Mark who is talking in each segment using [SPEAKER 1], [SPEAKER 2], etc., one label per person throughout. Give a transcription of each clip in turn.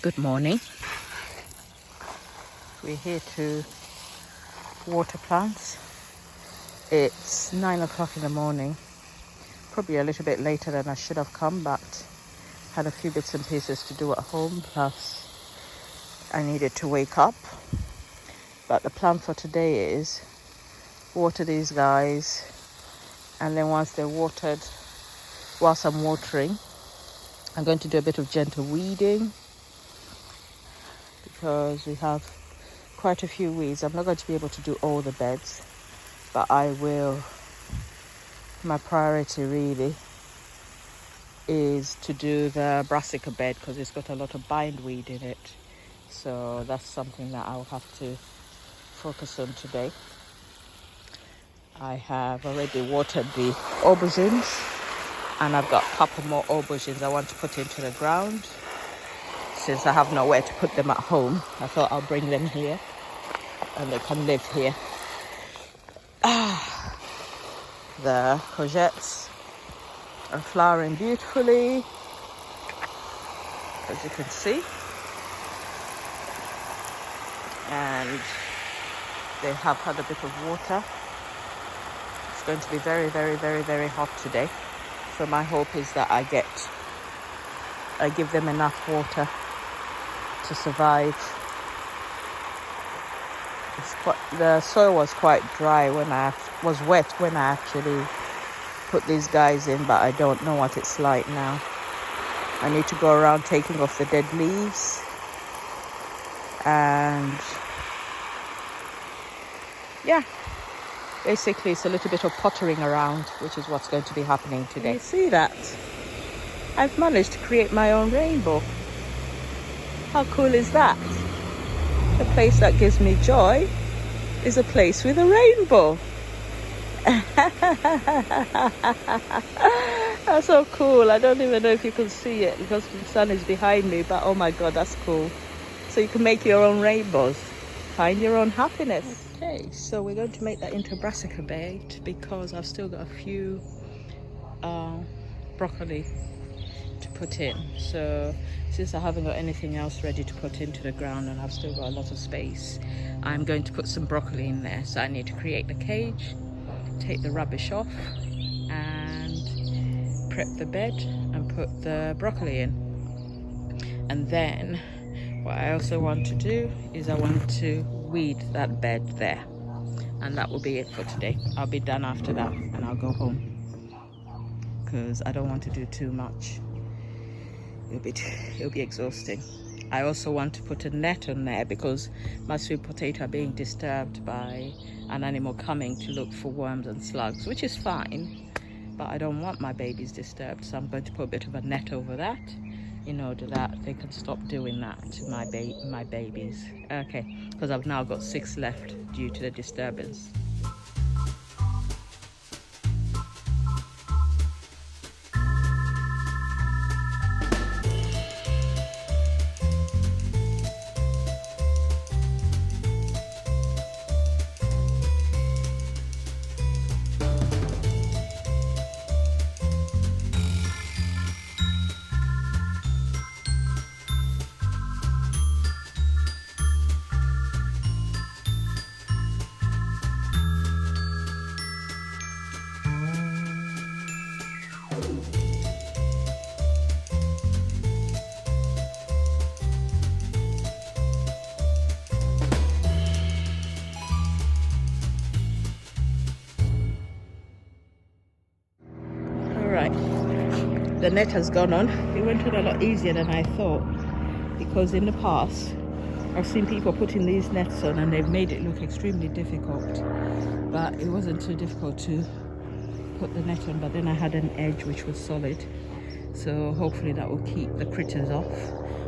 [SPEAKER 1] Good morning. We're here to water plants. It's 9 o'clock in the morning. Probably a little bit later than I should have come, but had a few bits and pieces to do at home, plus I needed to wake up. But the plan for today is water these guys, and then once they're watered, whilst I'm watering, I'm going to do a bit of gentle weeding because we have quite a few weeds. I'm not going to be able to do all the beds, but I will. My priority really is to do the brassica bed because it's got a lot of bindweed in it. So that's something that I'll have to focus on today. I have already watered the aubergines, and I've got a couple more aubergines I want to put into the ground. Since I have nowhere to put them at home, I thought I'll bring them here and they can live here. The courgettes are flowering beautifully, as you can see, and they have had a bit of water. It's going to be very, very, very, very hot today, so my hope is that I give them enough water to survive. The soil was quite dry was wet when I actually put these guys in, but I don't know what it's like now. I need to go around taking off the dead leaves, and yeah, basically it's a little bit of pottering around, which is what's going to be happening today. You see that? I've managed to create my own rainbow. How cool is that? The place that gives me joy is a place with a rainbow. That's so cool. I don't even know if you can see it because the sun is behind me, but oh my god, that's cool. So you can make your own rainbows. Find your own happiness. Okay, so we're going to make that into a brassica bed because I've still got a few broccoli to put in. So since I haven't got anything else ready to put into the ground and I've still got a lot of space, I'm going to put some broccoli in there. So I need to create the cage, take the rubbish off, and prep the bed and put the broccoli in. And then what I also want to do is I want to weed that bed there, and that will be it for today. I'll be done after that and I'll go home because I don't want to do too much. It'll be exhausting. I also want to put a net on there because my sweet potato are being disturbed by an animal coming to look for worms and slugs, which is fine, but I don't want my babies disturbed, so I'm going to put a bit of a net over that in order that they can stop doing that to my babies. Okay, because I've now got 6 left due to the disturbance. The net has gone on. It went on a lot easier than I thought, because in the past I've seen people putting these nets on and they've made it look extremely difficult, but it wasn't too difficult to put the net on. But then I had an edge which was solid, so hopefully that will keep the critters off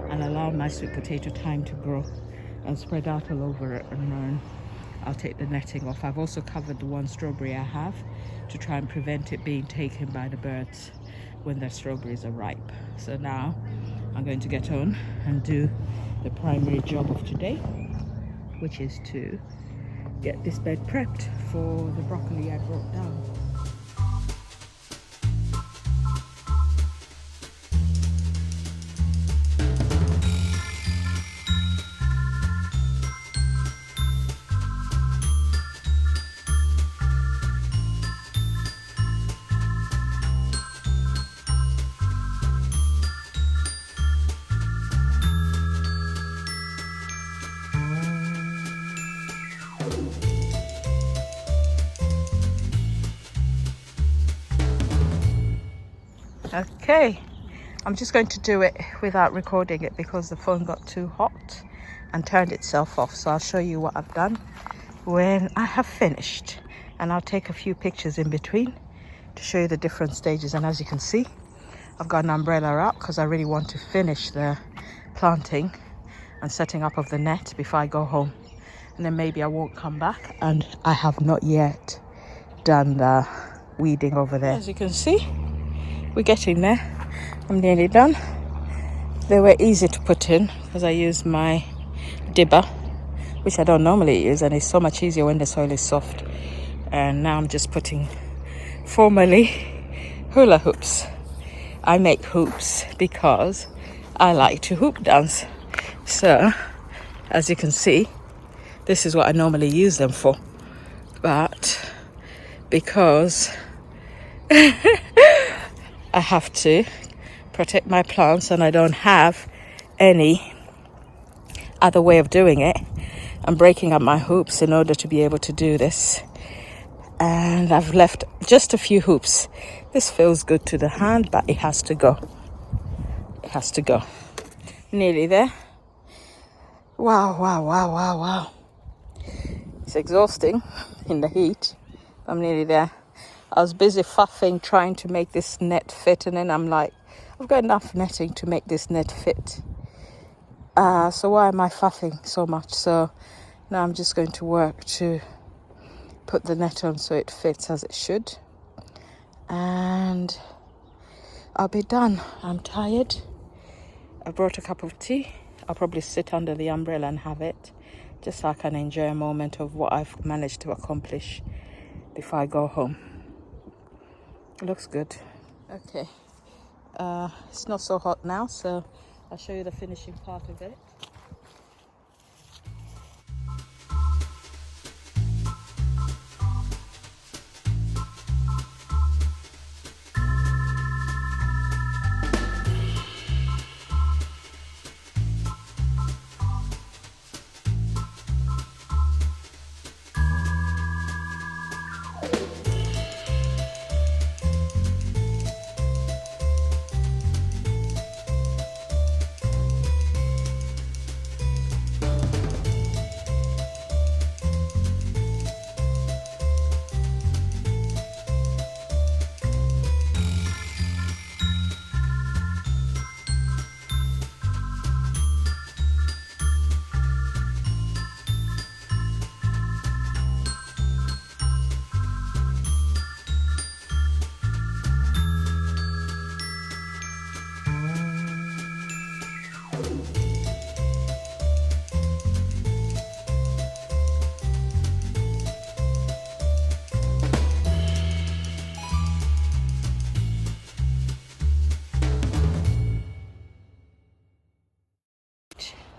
[SPEAKER 1] and allow my sweet potato time to grow and spread out all over it. And then I'll take the netting off. I've also covered the one strawberry I have to try and prevent it being taken by the birds when the strawberries are ripe. So now I'm going to get on and do the primary job of today, which is to get this bed prepped for the broccoli I brought down. Okay, I'm just going to do it without recording it because the phone got too hot and turned itself off. So I'll show you what I've done when I have finished, and I'll take a few pictures in between to show you the different stages. And as you can see, I've got an umbrella out because I really want to finish the planting and setting up of the net before I go home, and then maybe I won't come back. And I have not yet done the weeding over there. As you can see, we're getting there. I'm nearly done. They were easy to put in because I used my dibber, which I don't normally use, and it's so much easier when the soil is soft. And now I'm just putting formerly hula hoops. I make hoops because I like to hoop dance. So as you can see, this is what I normally use them for, but because I have to protect my plants and I don't have any other way of doing it, I'm breaking up my hoops in order to be able to do this. And I've left just a few hoops. This feels good to the hand, but it has to go. It has to go. Nearly there. Wow, wow, wow, wow, wow. It's exhausting in the heat. I'm nearly there. I was busy faffing trying to make this net fit, and then I'm like, I've got enough netting to make this net fit. So why am I faffing so much? So now I'm just going to work to put the net on so it fits as it should, and I'll be done. I'm tired. I brought a cup of tea. I'll probably sit under the umbrella and have it, just so I can enjoy a moment of what I've managed to accomplish before I go home. It looks good. Okay, it's not so hot now, so I'll show you the finishing part of it.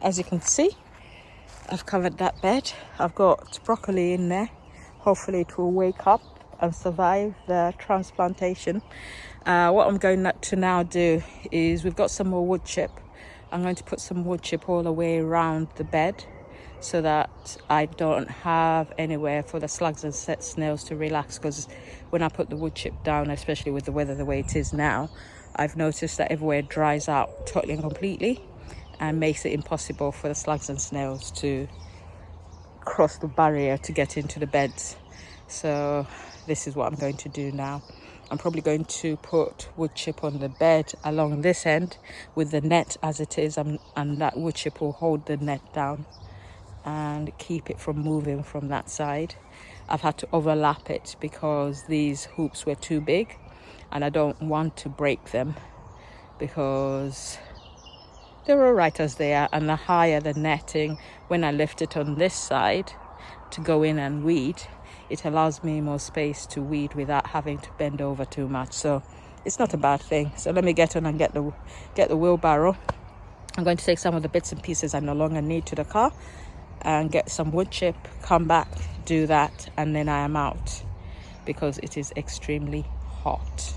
[SPEAKER 1] As you can see, I've covered that bed. I've got broccoli in there. Hopefully it will wake up and survive the transplantation. What I'm going to now do is, we've got some more wood chip. I'm going to put some wood chip all the way around the bed so that I don't have anywhere for the slugs and snails to relax, because when I put the wood chip down, especially with the weather the way it is now, I've noticed that everywhere dries out totally and completely and makes it impossible for the slugs and snails to cross the barrier to get into the beds. So this is what I'm going to do now. I'm probably going to put wood chip on the bed along this end with the net as it is, and that wood chip will hold the net down and keep it from moving from that side. I've had to overlap it because these hoops were too big and I don't want to break them because they're all right as they are. And the higher the netting, when I lift it on this side to go in and weed, it allows me more space to weed without having to bend over too much. So it's not a bad thing. So let me get on and get the wheelbarrow. I'm going to take some of the bits and pieces I no longer need to the car and get some wood chip, come back, do that, and then I am out because it is extremely hot.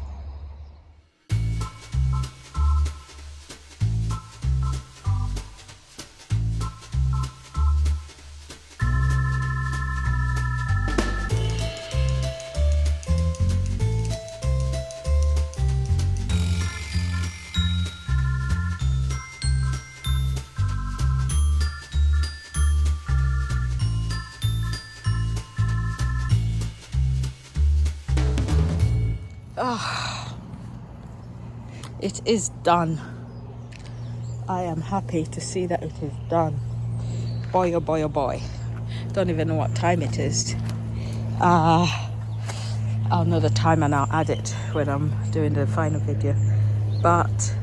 [SPEAKER 1] it is done. I am happy to see that it is done. Boy, oh boy, oh boy. Don't even know what time it is. I'll know the time and I'll add it when I'm doing the final video. But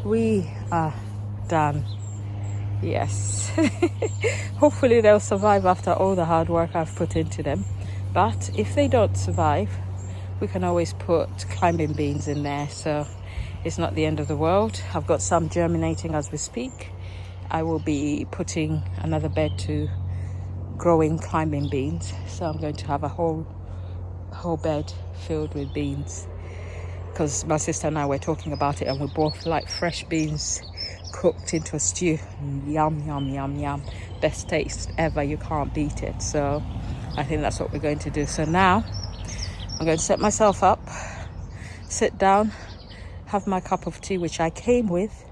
[SPEAKER 1] we are done. Yes. Hopefully they'll survive after all the hard work I've put into them. But if they don't survive, we can always put climbing beans in there, so it's not the end of the world. I've got some germinating as we speak. I will be putting another bed to growing climbing beans, so I'm going to have a whole bed filled with beans, because my sister and I were talking about it and we both like fresh beans cooked into a stew. Yum, yum, yum, yum. Best taste ever. You can't beat it. So I think that's what we're going to do. So now I'm going to set myself up, sit down, have my cup of tea, which I came with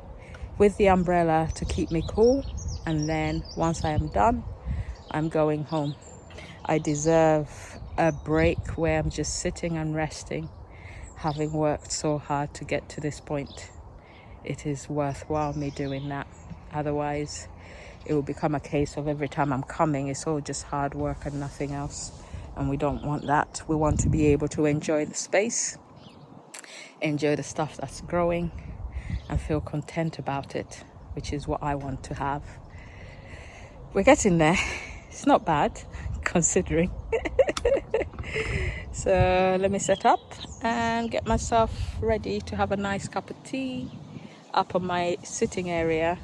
[SPEAKER 1] the umbrella to keep me cool. And then once I am done, I'm going home. I deserve a break where I'm just sitting and resting, having worked so hard to get to this point. It is worthwhile me doing that. Otherwise, it will become a case of every time I'm coming, it's all just hard work and nothing else. And we don't want that. We want to be able to enjoy the space, enjoy the stuff that's growing, and feel content about it, which is what I want to have. We're getting there. It's not bad, considering. So let me set up and get myself ready to have a nice cup of tea up on my sitting area,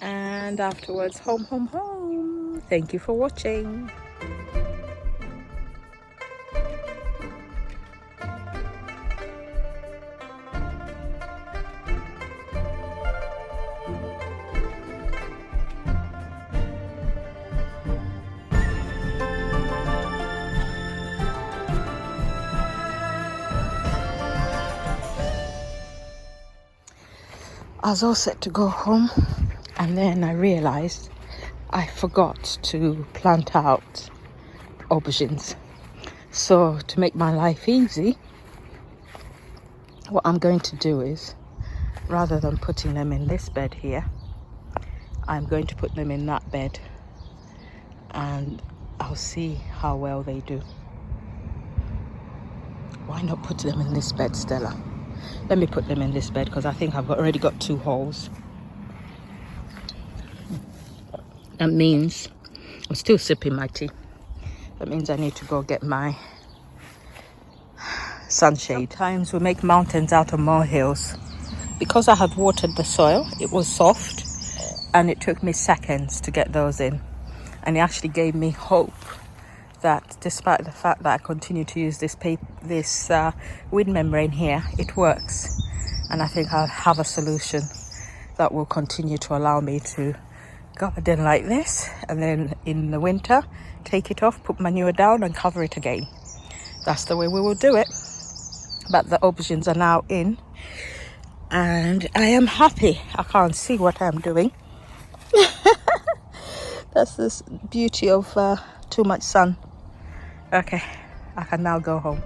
[SPEAKER 1] and afterwards home. Thank you for watching. I was all set to go home, and then I realized I forgot to plant out aubergines. So to make my life easy, what I'm going to do is, rather than putting them in this bed here, I'm going to put them in that bed, and I'll see how well they do. Why not put them in this bed, Stella? Let me put them in this bed because I think I've already got 2 holes. That means I'm still sipping my tea. That means I need to go get my sunshade. Sometimes we make mountains out of molehills. Because I had watered the soil, it was soft, and it took me seconds to get those in. And it actually gave me hope that despite the fact that I continue to use this wind membrane here, it works. And I think I'll have a solution that will continue to allow me to garden like this, and then in the winter take it off, put manure down and cover it again. That's the way we will do it. But the aubergines are now in, and I am happy. I can't see what I'm doing. That's this beauty of too much sun. Okay, I can now go home.